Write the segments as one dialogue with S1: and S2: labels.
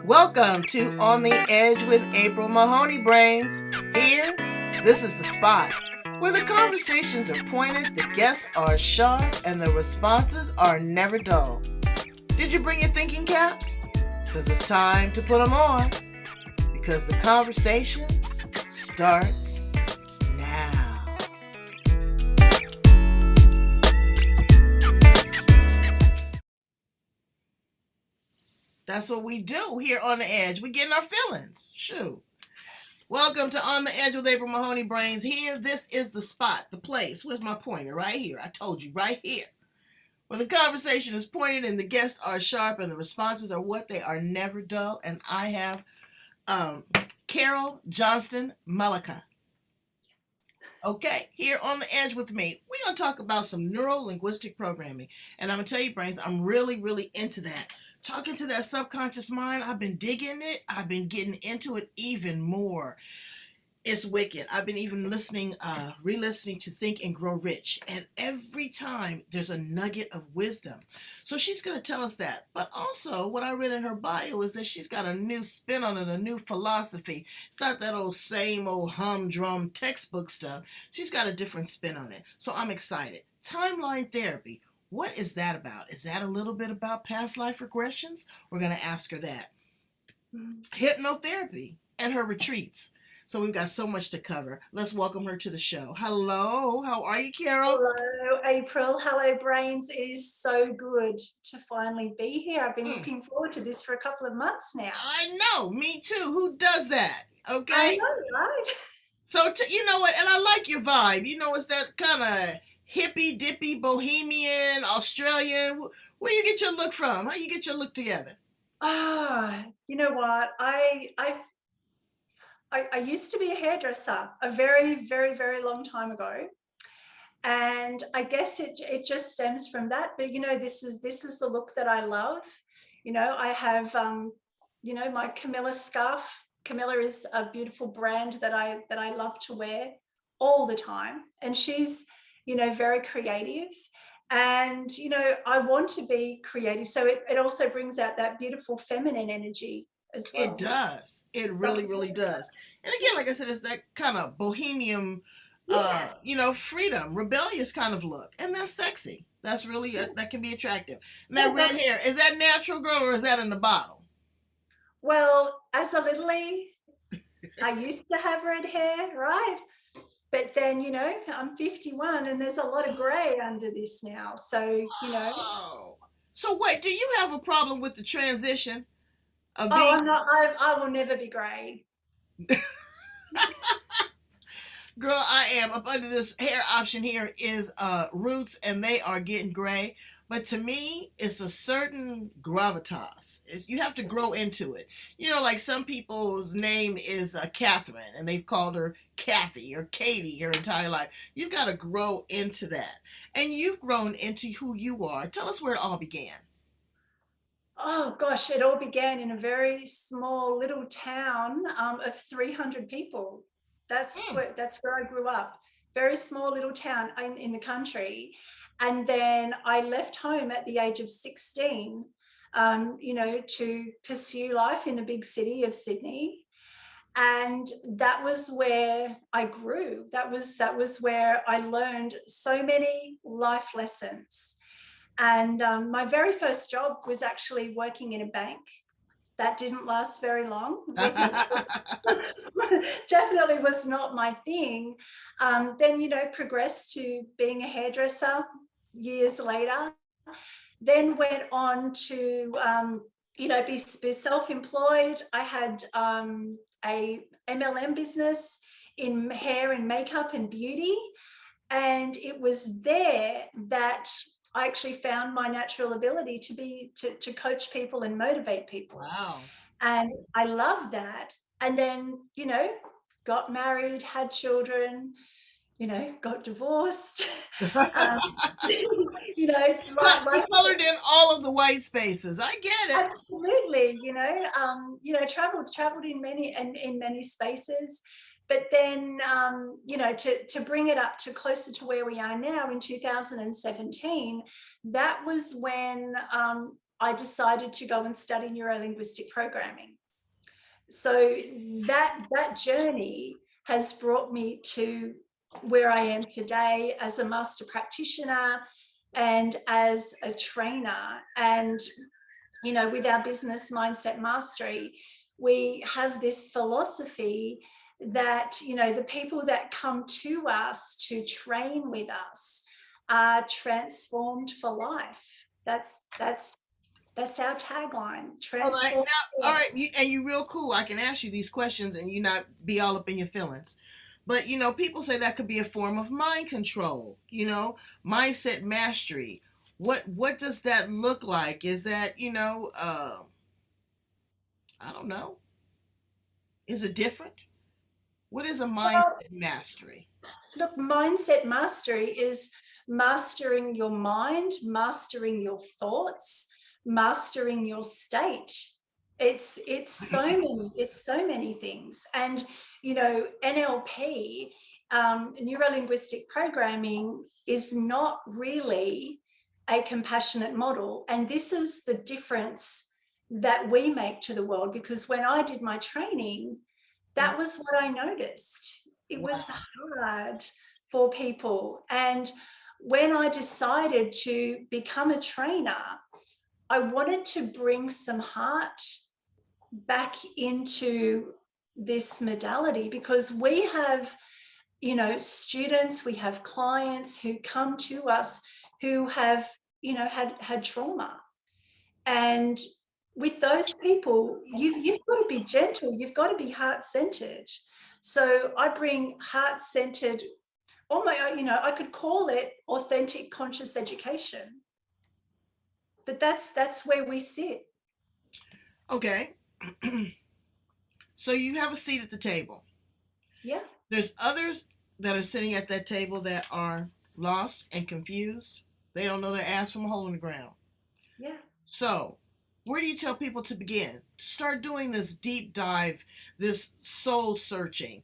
S1: Welcome to On the Edge with April Mahoney Brains. Here, this is the spot where the conversations are pointed, the guests are sharp, and the responses are never dull. Did you bring your thinking caps? Because it's time to put them on. Because the conversation starts now. That's what we do here on the edge. We get in our feelings. Shoot. Welcome to On the Edge with April Mahoney Brains. Here, this is the spot, the place. Where's my pointer? Right here. I told you, right here. Where the conversation is pointed and the guests are sharp and the responses are what they are never dull. And I have Carol Johnston Mollica. Okay, here on the edge with me, we're going to talk about some neuro-linguistic programming. And I'm going to tell you, Brains, I'm really into that. Talking to that subconscious mind, I've been digging it. I've been getting into it even more. It's wicked. I've been even re-listening to Think and Grow Rich. And every time there's a nugget of wisdom. So she's going to tell us that. But also what I read in her bio is that she's got a new spin on it, a new philosophy. It's not that old same old humdrum textbook stuff. She's got a different spin on it. So I'm excited. Timeline therapy. What is that about? Is that a little bit about past life regressions? We're going to ask her that. Hypnotherapy and her retreats. So we've got so much to cover. Let's welcome her to the show. Hello, how are you, Carol?
S2: Hello, April. Hello, Brains. It is so good to finally be here. I've been looking forward to this for a couple of months now.
S1: I know, me too. Who does that? Okay.
S2: I know, right?
S1: So, you know what? And I like your vibe. You know, it's that kind of hippie, dippy, bohemian, Australian. Where you get your look from? How you get your look together?
S2: You know what? I used to be a hairdresser a very long time ago. And I guess it just stems from that. But you know, this is the look that I love. You know, I have my Camilla scarf. Camilla is a beautiful brand that I love to wear all the time. And she's, very creative. And, I want to be creative. So it also brings out that beautiful feminine energy as well.
S1: It does. It really does. And again, like I said, it's that kind of bohemian, freedom, rebellious kind of look. And that's sexy. That's really, that can be attractive. And that red hair, is that natural, girl, or is that in the bottle?
S2: Well, as a littlie, I used to have red hair, right? But then, I'm 51 and there's a lot of gray under this now. So,
S1: Oh. So wait, do you have a problem with the transition of being...
S2: I'm not, I will never be gray.
S1: Girl, I am. Up under this hair option here is roots, and they are getting gray. But to me, it's a certain gravitas. You have to grow into it. You know, like some people's name is Catherine, and they've called her Kathy or Katie her entire life. You've got to grow into that. And you've grown into who you are. Tell us where it all began.
S2: Oh, gosh, it all began in a very small little town of 300 people. That's where I grew up. Very small little town in the country. And then I left home at the age of 16, to pursue life in the big city of Sydney. And that was where I grew. That was where I learned so many life lessons. And my very first job was actually working in a bank. That didn't last very long. Definitely was not my thing. Then, progressed to being a hairdresser years later. Then went on to, be self-employed. I had a MLM business in hair and makeup and beauty. And it was there that I actually found my natural ability to coach people and motivate people.
S1: Wow.
S2: And I loved that. And then, got married, had children, got divorced.
S1: You colored in all of the white spaces. I get it.
S2: Absolutely. Traveled in many spaces. But then, to bring it up to closer to where we are now in 2017, that was when I decided to go and study neuro-linguistic programming. So that journey has brought me to where I am today as a master practitioner and as a trainer. And, you know, with our business Mindset Mastery, we have this philosophy that, you know, the people that come to us to train with us are transformed for life. That's our tagline. Transformed.
S1: All right. And you real cool. I can ask you these questions and you not be all up in your feelings. But, you know, people say that could be a form of mind control, you know, mindset mastery. What does that look like? Is that, you know, I don't know. Is it different? What is a mindset mastery?
S2: Look, mindset mastery is mastering your mind, mastering your thoughts, mastering your state. It's so many things. And, you know, NLP, neuro-linguistic programming, is not really a compassionate model. And this is the difference that we make to the world, because when I did my training, that was what I noticed. It was hard for people. And when I decided to become a trainer, I wanted to bring some heart back into this modality, because we have, you know, students, we have clients who come to us who have, you know, had trauma. And with those people, you've got to be gentle, you've got to be heart-centered. So I bring heart-centered, you know, I could call it authentic conscious education. But that's where we sit.
S1: Okay. So you have a seat at the table.
S2: Yeah.
S1: There's others that are sitting at that table that are lost and confused. They don't know their ass from a hole in the ground.
S2: Yeah.
S1: So where do you tell people to begin? To start doing this deep dive, this soul searching.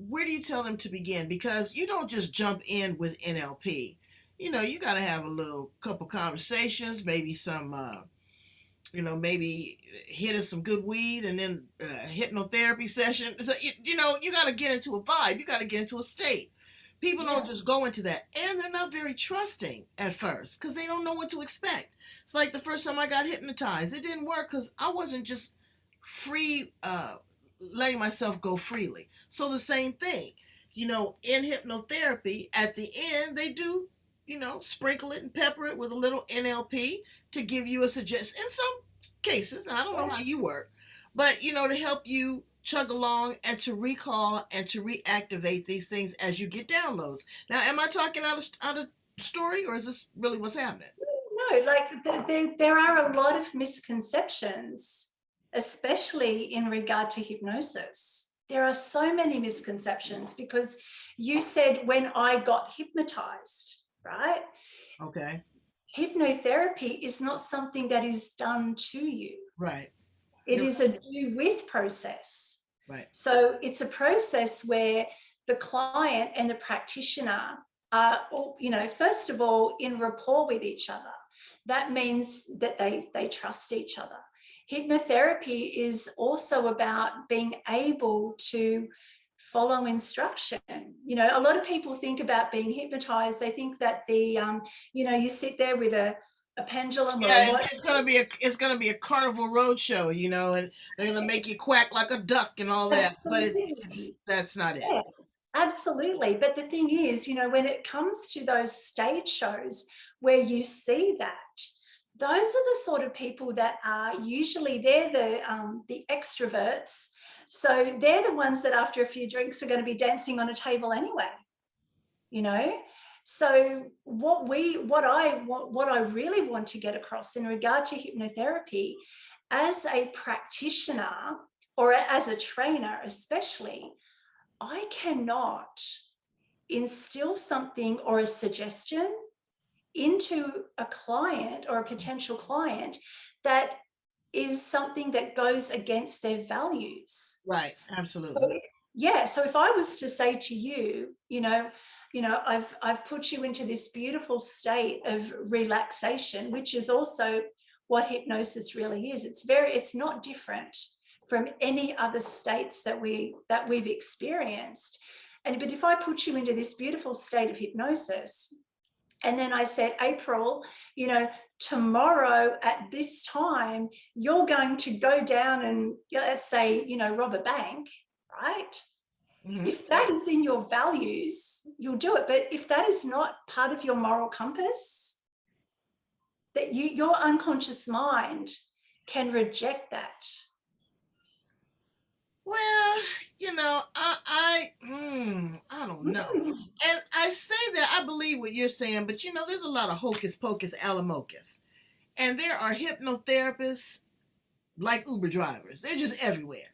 S1: Where do you tell them to begin? Because you don't just jump in with NLP. You know, you got to have a little couple conversations, maybe some, you know, maybe hit us some good weed and then a hypnotherapy session. So, you know, you got to get into a vibe. You got to get into a state. People don't just go into that. And they're not very trusting at first because they don't know what to expect. It's like the first time I got hypnotized. It didn't work because I wasn't just free, letting myself go freely. So the same thing, you know, in hypnotherapy, at the end, they do, you know, sprinkle it and pepper it with a little NLP to give you a suggestion. In some cases, now I don't know how you work, but, you know, to help you chug along and to recall and to reactivate these things as you get downloads. Now, am I talking out of story, or is this really what's happening?
S2: No, like there are a lot of misconceptions, especially in regard to hypnosis. There are so many misconceptions because you said when I got hypnotized, right?
S1: Okay.
S2: Hypnotherapy is not something that is done to you.
S1: Right.
S2: It is a do with process.
S1: Right.
S2: So it's a process where the client and the practitioner are, you know, first of all, in rapport with each other. That means that they trust each other. Hypnotherapy is also about being able to follow instruction. You know, a lot of people think about being hypnotized. They think that the, you know, you sit there with a pendulum.
S1: Yeah, it's gonna be a Carnival Roadshow, you know, and they're gonna make you quack like a duck and all that.
S2: Absolutely.
S1: But that's not it.
S2: Yeah, absolutely. But the thing is, you know, when it comes to those stage shows where you see that, those are the sort of people that are usually, they're the extroverts. So they're the ones that after a few drinks are going to be dancing on a table anyway, you know. So what I really want to get across in regard to hypnotherapy, as a practitioner or as a trainer especially, I cannot instill something or a suggestion into a client or a potential client that is something that goes against their values.
S1: Right, absolutely.
S2: So, yeah, so if I was to say to you, you know, I've put you into this beautiful state of relaxation, which is also what hypnosis really is. It's not different from any other states that we've experienced. But if I put you into this beautiful state of hypnosis, and then I said, April, tomorrow at this time, you're going to go down and, let's say, rob a bank, right?
S1: Mm-hmm.
S2: If that is in your values, you'll do it. But if that is not part of your moral compass, that your unconscious mind can reject that.
S1: Well, I don't know. And I say that I believe what you're saying, but there's a lot of hocus pocus alamocus. And there are hypnotherapists like Uber drivers. They're just everywhere.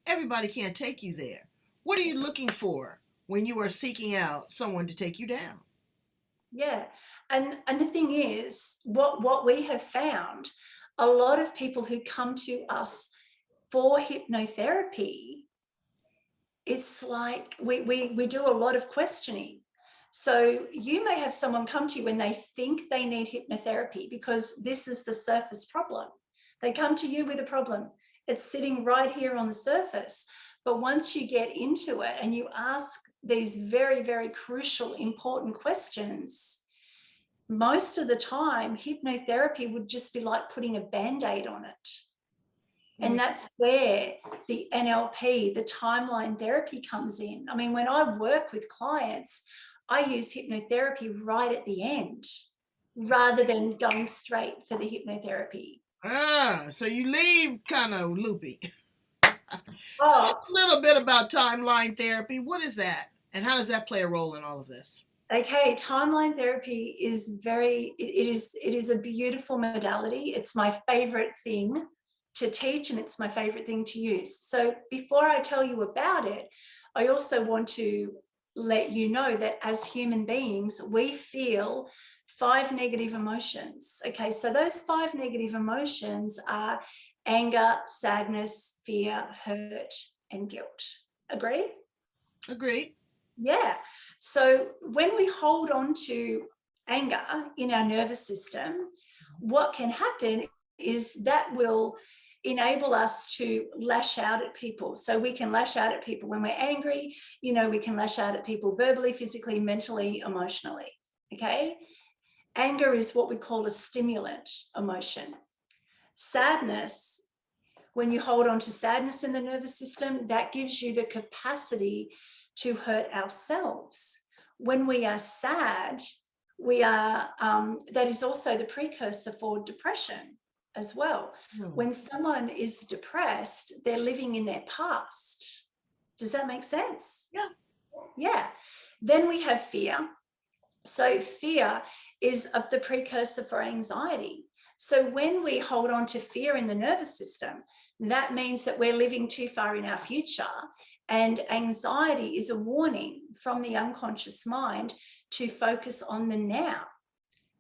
S1: Everybody can't take you there. What are you looking for when you are seeking out someone to take you down?
S2: Yeah. And the thing is, what we have found, a lot of people who come to us for hypnotherapy, it's like we do a lot of questioning. So you may have someone come to you when they think they need hypnotherapy because this is the surface problem. They come to you with a problem. It's sitting right here on the surface. But once you get into it and you ask these very, very crucial, important questions, most of the time, hypnotherapy would just be like putting a Band-Aid on it. And that's where the NLP, the timeline therapy comes in. I mean, when I work with clients, I use hypnotherapy right at the end rather than going straight for the hypnotherapy.
S1: So you leave kind of loopy.
S2: Oh,
S1: Talk a little bit about timeline therapy. What is that? And how does that play a role in all of this?
S2: okay. Timeline therapy is it is a beautiful modality. It's my favorite thing to teach, and it's my favorite thing to use. So before I tell you about it, I also want to let you know that as human beings, we feel 5 negative emotions. Okay, so those 5 negative emotions are anger, sadness, fear, hurt, and guilt. Agree?
S1: Agreed.
S2: Yeah. So when we hold on to anger in our nervous system, what can happen is that will enable us to lash out at people. So we can lash out at people when we're angry, we can lash out at people verbally, physically, mentally, emotionally. Okay. Anger is what we call a stimulant emotion. Sadness, when you hold on to sadness in the nervous system, that gives you the capacity to hurt ourselves. When we are sad, that is also the precursor for depression as well. When someone is depressed, they're living in their past. Does that make sense?
S1: Yeah.
S2: Yeah. Then we have fear. So fear is of the precursor for anxiety. So when we hold on to fear in the nervous system, that means that we're living too far in our future. And anxiety is a warning from the unconscious mind to focus on the now.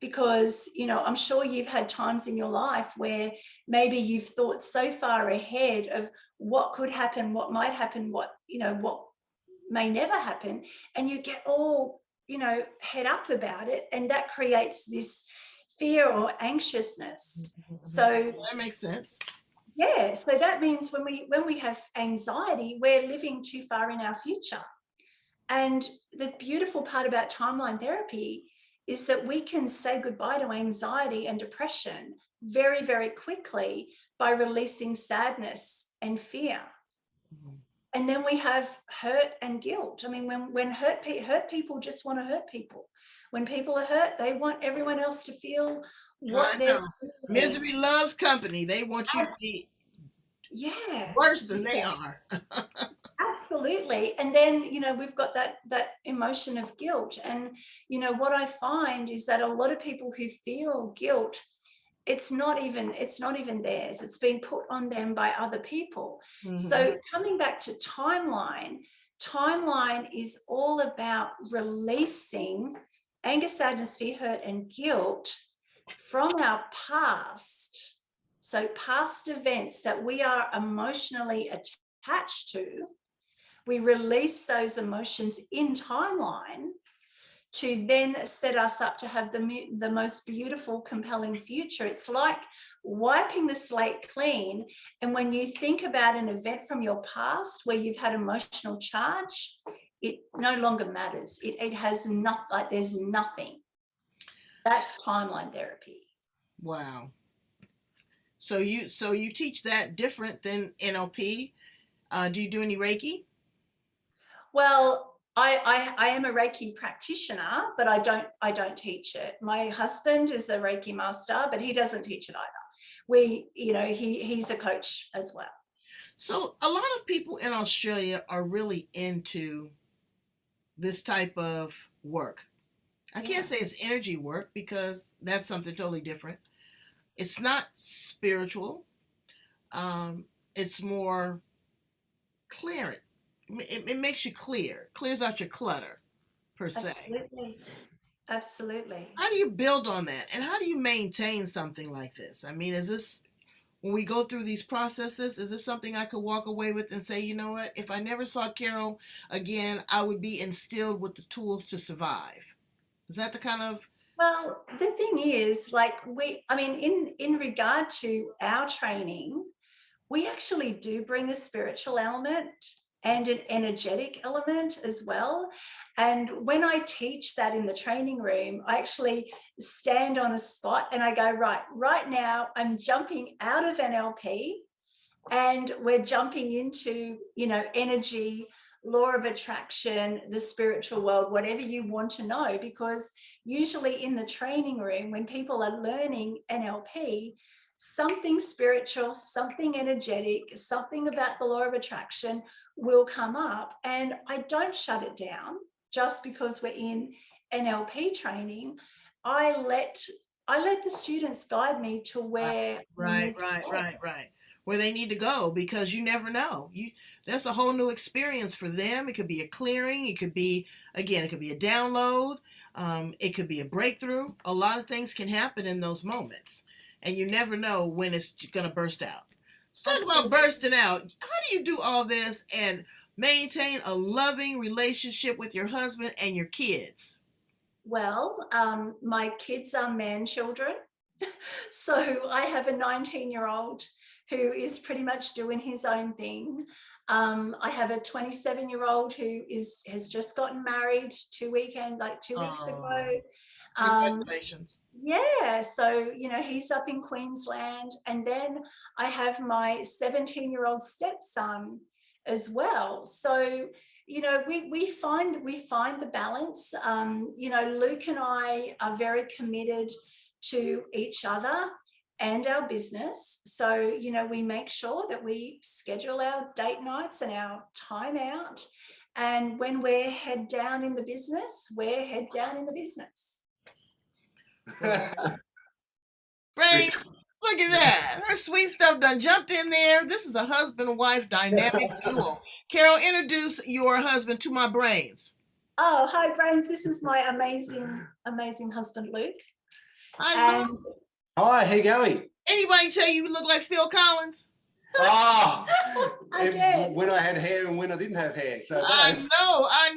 S2: Because, I'm sure you've had times in your life where maybe you've thought so far ahead of what could happen, what might happen, what may never happen. And you get all, head up about it. And that creates this fear or anxiousness. So
S1: that makes sense.
S2: Yeah. So that means when we have anxiety, we're living too far in our future. And the beautiful part about timeline therapy is that we can say goodbye to anxiety and depression very, very quickly by releasing sadness and fear. And then we have hurt and guilt. I mean, when hurt people just want to hurt people. When people are hurt, they want everyone else to feel what they're feeling.
S1: Misery loves company. They want you to be worse than they are.
S2: Absolutely. And then, we've got that emotion of guilt. And, what I find is that a lot of people who feel guilt, it's not even theirs. It's been put on them by other people. So coming back to timeline is all about releasing anger, sadness, fear, hurt, and guilt from our past. So past events that we are emotionally attached to, we release those emotions in timeline to then set us up to have the most beautiful, compelling future. It's like wiping the slate clean. And when you think about an event from your past where you've had emotional charge, it no longer matters. It has nothing, like there's nothing. That's timeline therapy.
S1: Wow. So you teach that different than NLP. Do you do any Reiki?
S2: Well, I am a Reiki practitioner, but I don't teach it. My husband is a Reiki master, but he doesn't teach it either. He's a coach as well.
S1: So a lot of people in Australia are really into this type of work. I can't say it's energy work because that's something totally different. It's not spiritual. It's more clear. It makes you clear, clears out your clutter, per se.
S2: Absolutely. Absolutely.
S1: How do you build on that? And how do you maintain something like this? I mean, is this, when we go through these processes, is this something I could walk away with and say, you know what, if I never saw Carol again, I would be instilled with the tools to survive? Is that the kind of...
S2: Well, the thing is, like in regard to our training, we actually do bring a spiritual element and an energetic element as well. And when I teach that in the training room, I actually stand on a spot and I go, right now I'm jumping out of NLP and we're jumping into, energy, law of attraction, the spiritual world, whatever you want to know, because usually in the training room, when people are learning NLP, something spiritual, something energetic, something about the law of attraction will come up. And I don't shut it down just because we're in NLP training. I let the students guide me to where
S1: right, where they need to go, because you never know. That's a whole new experience for them. It could be a clearing. It could be, again, it could be a download. It could be a breakthrough. A lot of things can happen in those moments, and you never know when it's going to burst out. Let's talk about bursting out. How do you do all this and maintain a loving relationship with your husband and your kids?
S2: Well, my kids are man children. So I have a 19-year-old who is pretty much doing his own thing. I have a 27-year-old who has just gotten married 2 weeks ago.
S1: Congratulations.
S2: Yeah, so he's up in Queensland, and then I have my 17-year-old stepson as well. So we find the balance. Luke and I are very committed to each other and our business. So, we make sure that we schedule our date nights and our time out. And when we're head down in the business, we're head down in the business.
S1: Brains, look at that. Her sweet stuff done jumped in there. This is a husband and wife dynamic duo. Carol, introduce your husband to my brains.
S2: Oh, hi, Brains. This is my amazing husband, Luke.
S1: Hi, Luke.
S3: Hi, how you going?
S1: Anybody tell you look like Phil Collins?
S3: Oh,
S2: Again.
S3: when I had hair and when I didn't have hair. So
S1: I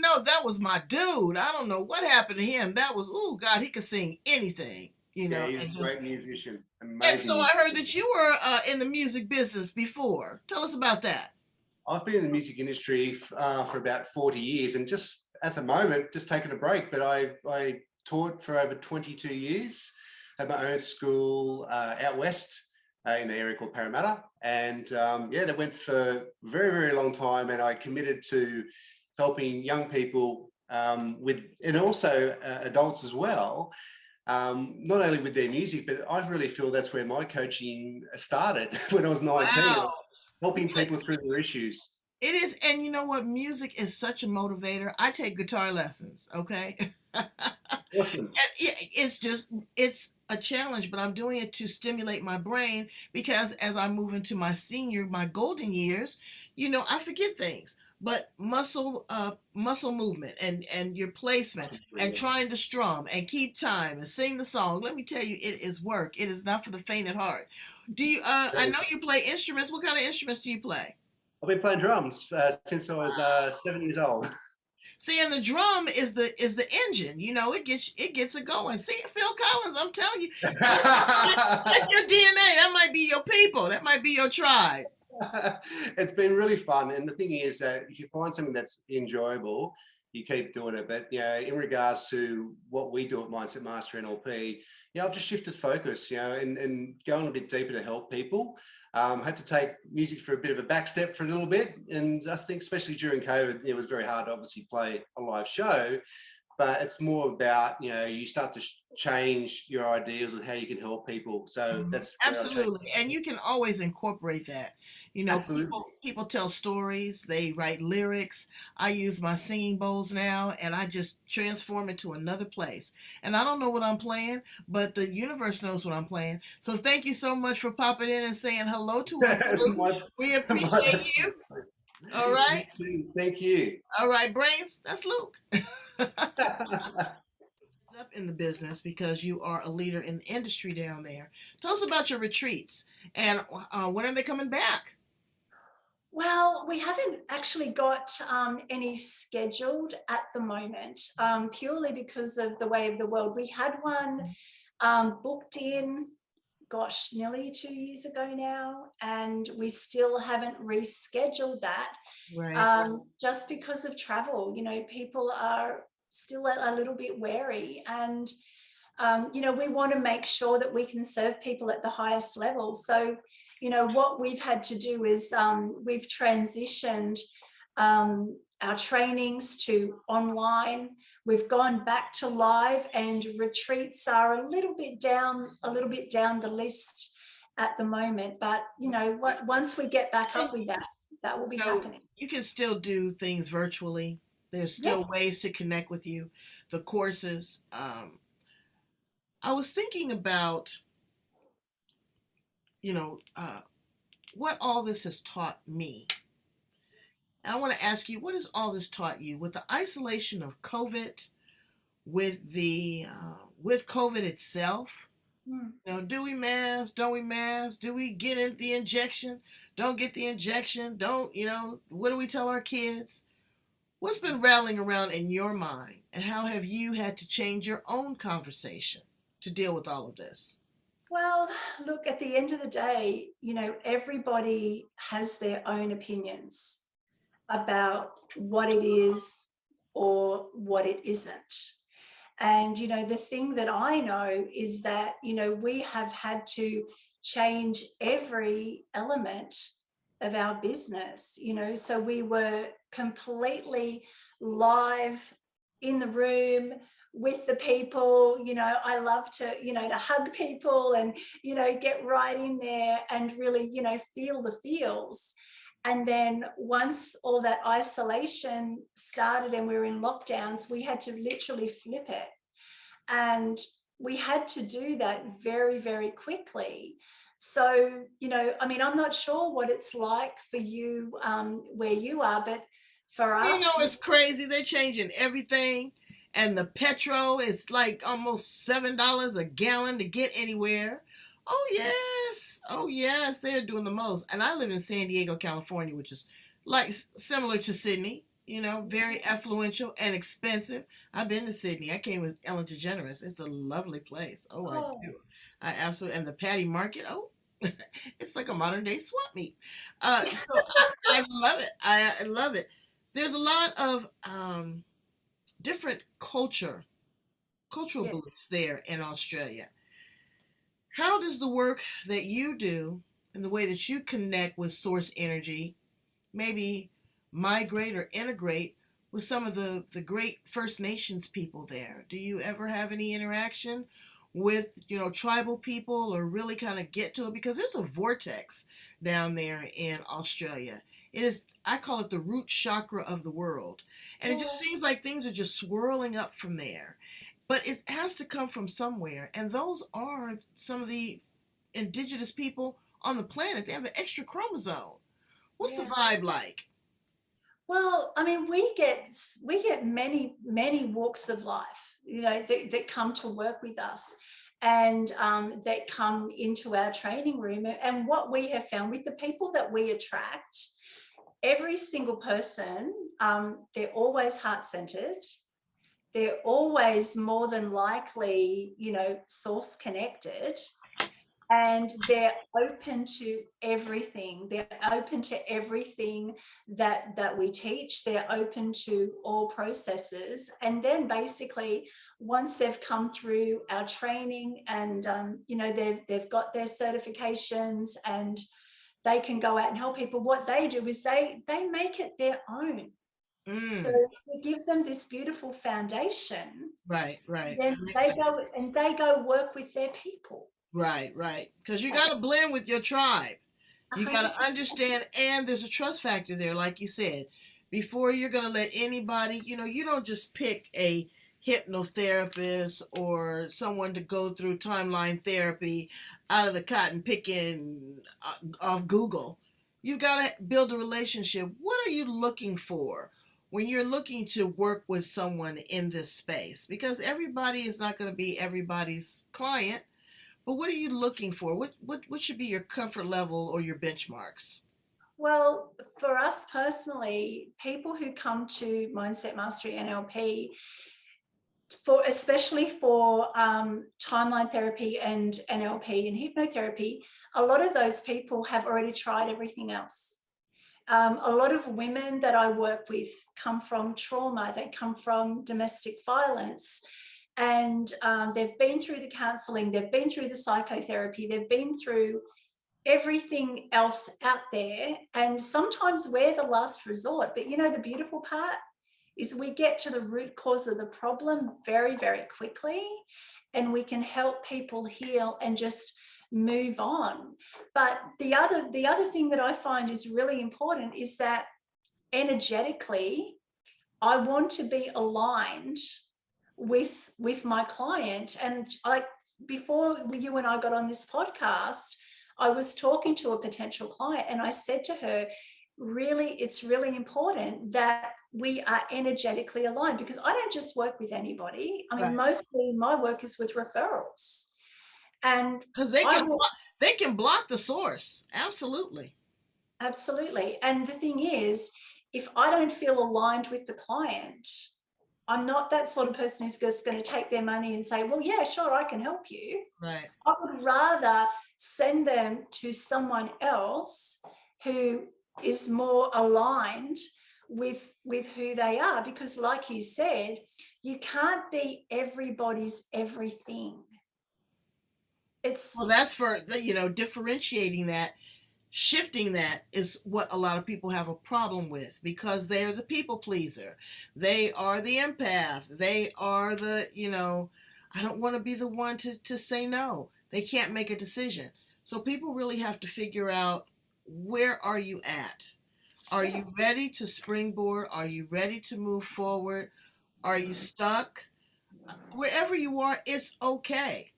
S1: know. That was my dude. I don't know what happened to him. That was, oh God, he could sing anything.
S3: Yeah, he's a great musician. Amazing.
S1: And so I heard that you were in the music business before. Tell us about that.
S3: I've been in the music industry for about 40 years, and just at the moment, just taking a break. But I taught for over 22 years. Had my own school out west in the area called Parramatta, and that went for a very, very long time. And I committed to helping young people and also adults as well, not only with their music, but I really feel that's where my coaching started when I was 19,
S1: Wow.
S3: helping people through their issues.
S1: It is, and you know what? Music is such a motivator. I take guitar lessons, okay?
S3: Awesome.
S1: It's a challenge, but I'm doing it to stimulate my brain, because as I move into my golden years, I forget things. But muscle movement and your placement and trying to strum and keep time and sing the song. Let me tell you, it is work. It is not for the faint at heart. Do you? I know you play instruments. What kind of instruments do you play?
S3: I've been playing drums since I was 7 years old.
S1: See, and the drum is the engine. You know, it gets it going. See, Phil Collins, I'm telling you, that's your DNA. That might be your people. That might be your tribe.
S3: It's been really fun, and the thing is that if you find something that's enjoyable, you keep doing it. But in regards to what we do at Mindset Mastery NLP, I've just shifted focus, and going a bit deeper to help people. Had to take music for a bit of a back step for a little bit, and I think especially during COVID, it was very hard to obviously play a live show. But it's more about, you start to change your ideas on how you can help people. So that's where I take.
S1: Absolutely. And you can always incorporate that.
S3: Absolutely.
S1: People tell stories, they write lyrics. I use my singing bowls now and I just transform it to another place. And I don't know what I'm playing, but the universe knows what I'm playing. So thank you so much for popping in and saying hello to us, Luke. We appreciate you. All right.
S3: Thank you.
S1: All right, Brains, that's Luke. Up in the business because you are a leader in the industry down there. Tell us about your retreats and when are they coming back?
S2: Well, we haven't actually got any scheduled at the moment, purely because of the way of the world. We had one booked in, gosh, nearly 2 years ago now, and we still haven't rescheduled that.
S1: Right.
S2: Just because of travel. People are still a little bit wary, and we want to make sure that we can serve people at the highest level. So what we've had to do is we've transitioned our trainings to online. We've gone back to live, and retreats are a little bit down the list at the moment. But once we get back up with that will be happening.
S1: You can still do things virtually. There's still ways to connect with you. The courses. I was thinking about, what all this has taught me. And I want to ask you, what has all this taught you with the isolation of COVID, with COVID itself? Do we mask? Don't we mask? Do we get the injection? Don't get the injection? What do we tell our kids? What's been rattling around in your mind, and how have you had to change your own conversation to deal with all of this?
S2: Well, look, at the end of the day, everybody has their own opinions about what it is or what it isn't. And, the thing that I know is that, we have had to change every element of our business, so we were completely live in the room with the people. I love to hug people and get right in there and really feel the feels. And then once all that isolation started and we were in lockdowns, we had to literally flip it, and we had to do that very, very quickly. So, I'm not sure what it's like for you where you are, but for us,
S1: it's crazy. They're changing everything, and the petrol is like almost $7 a gallon to get anywhere. Oh yes, they're doing the most. And I live in San Diego, California, which is like similar to Sydney. Very affluential and expensive. I've been to Sydney. I came with Ellen DeGeneres. It's a lovely place. I do. I absolutely, and the Patty Market. It's like a modern day swap meet. So I love it. I love it. There's a lot of different cultural beliefs there in Australia. How does the work that you do and the way that you connect with source energy maybe migrate or integrate with some of the great First Nations people there? Do you ever have any interaction with tribal people, or really kind of get to it? Because there's a vortex down there in Australia. It is, I call it the root chakra of the world, and it just seems like things are just swirling up from there. But it has to come from somewhere, and those are some of the indigenous people on the planet. They have an extra chromosome. What's the vibe like?
S2: Well, we get many walks of life, that come to work with us, and that come into our training room. And what we have found with the people that we attract, every single person, they're always heart-centered. They're always more than likely, source connected. And they're open to everything. They're open to everything that we teach. They're open to all processes. And then basically, once they've come through our training and they've got their certifications and they can go out and help people, what they do is they make it their own. So we give them this beautiful foundation.
S1: Right.
S2: Then they go work with their people.
S1: Right. Because you got to blend with your tribe. You got
S2: 100%.
S1: to understand, and there's a trust factor there, like you said. Before you're going to let anybody, you don't just pick a hypnotherapist or someone to go through timeline therapy out of the cotton picking off Google. You got to build a relationship. What are you looking for when you're looking to work with someone in this space? Because everybody is not going to be everybody's client. But what are you looking for? What should be your comfort level or your benchmarks?
S2: Well, for us personally, people who come to Mindset Mastery NLP, especially for timeline therapy and NLP and hypnotherapy, a lot of those people have already tried everything else. A lot of women that I work with come from trauma. They come from domestic violence. And they've been through the counseling, they've been through the psychotherapy, they've been through everything else out there. And sometimes we're the last resort. But the beautiful part is we get to the root cause of the problem very, very quickly, and we can help people heal and just move on. But the other thing that I find is really important is that energetically, I want to be aligned with my client. And before you and I got on this podcast, I was talking to a potential client and I said to her, really, it's really important that we are energetically aligned, because I don't just work with anybody. I mean, mostly my work is with referrals. And
S1: because they can block the source. Absolutely.
S2: And the thing is, if I don't feel aligned with the client, I'm not that sort of person who's just going to take their money and say, well, yeah, sure, I can help you.
S1: Right.
S2: I would rather send them to someone else who is more aligned with who they are, because like you said, you can't be everybody's everything.
S1: Well, that's for differentiating that. Shifting that is what a lot of people have a problem with, because they're the people pleaser. They are the empath. They are the, I don't want to be the one to say no. They can't make a decision. So people really have to figure out, where are you at? Are you ready to springboard? Are you ready to move forward? Are you stuck? Wherever you are, it's okay.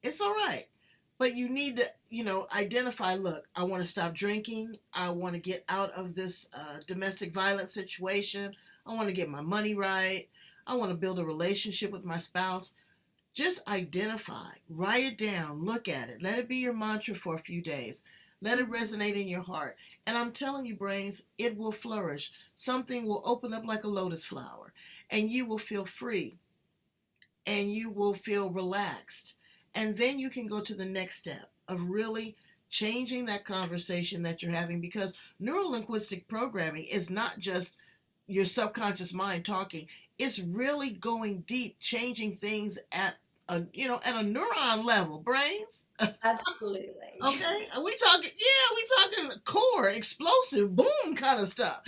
S1: It's all right. But you need to, identify, look, I want to stop drinking. I want to get out of this domestic violence situation. I want to get my money right. I want to build a relationship with my spouse. Just identify, write it down, look at it. Let it be your mantra for a few days. Let it resonate in your heart. And I'm telling you, brains, it will flourish. Something will open up like a lotus flower, and you will feel free, and you will feel relaxed. And then you can go to the next step of really changing that conversation that you're having, because neuro-linguistic programming is not just your subconscious mind talking. It's really going deep, changing things at a neuron level, brains.
S2: Absolutely.
S1: Okay, we talking core, explosive, boom kind of stuff,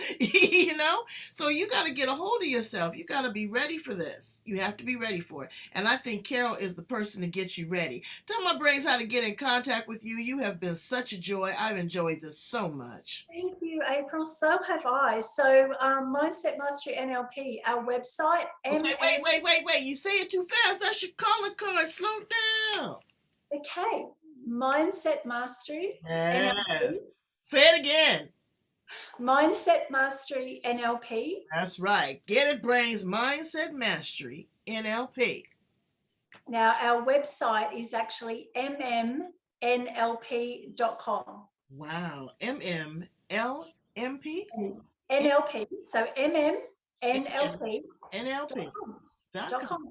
S1: So you got to get a hold of yourself. You got to be ready for this. You have to be ready for it. And I think Carol is the person to get you ready. Tell my brains how to get in contact with you. You have been such a joy. I've enjoyed this so much.
S2: Thank you, April. So have I. So Mindset Mastery NLP, our website.
S1: Okay, wait. You say it too fast. That's your calling card. Slow down.
S2: Okay. Mindset Mastery NLP.
S1: Say it again.
S2: Mindset Mastery NLP.
S1: That's right. Get it, brains. Mindset Mastery NLP.
S2: Now, our website is actually mmnlp.com.
S1: Wow. mmlmp.com. NLP?
S2: NLP. So MMNLP.
S1: NLP.com.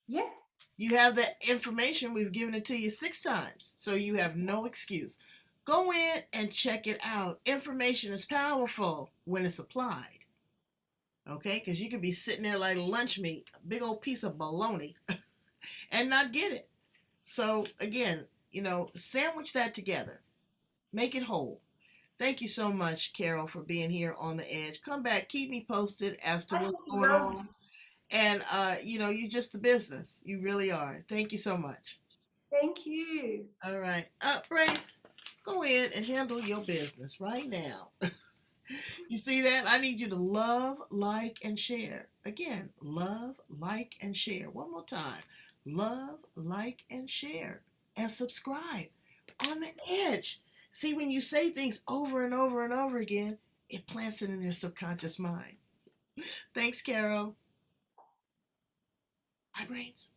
S2: Yeah.
S1: You have the information. We've given it to you 6 times, so you have no excuse. Go in and check it out. Information is powerful when it's applied. Okay? Because you could be sitting there like lunch meat, a big old piece of bologna, and not get it. So, again, sandwich that together. Make it whole. Thank you so much, Carol, for being here on the edge. Come back, keep me posted as to what's going on. And, you're just the business. You really are. Thank you so much.
S2: Thank you.
S1: All right. Brains, go in and handle your business right now. You see that? I need you to love, like, and share. Again, love, like, and share. One more time. Love, like, and share. And subscribe on the edge. See, when you say things over and over and over again, it plants it in their subconscious mind. Thanks, Carol. Bye, Brains.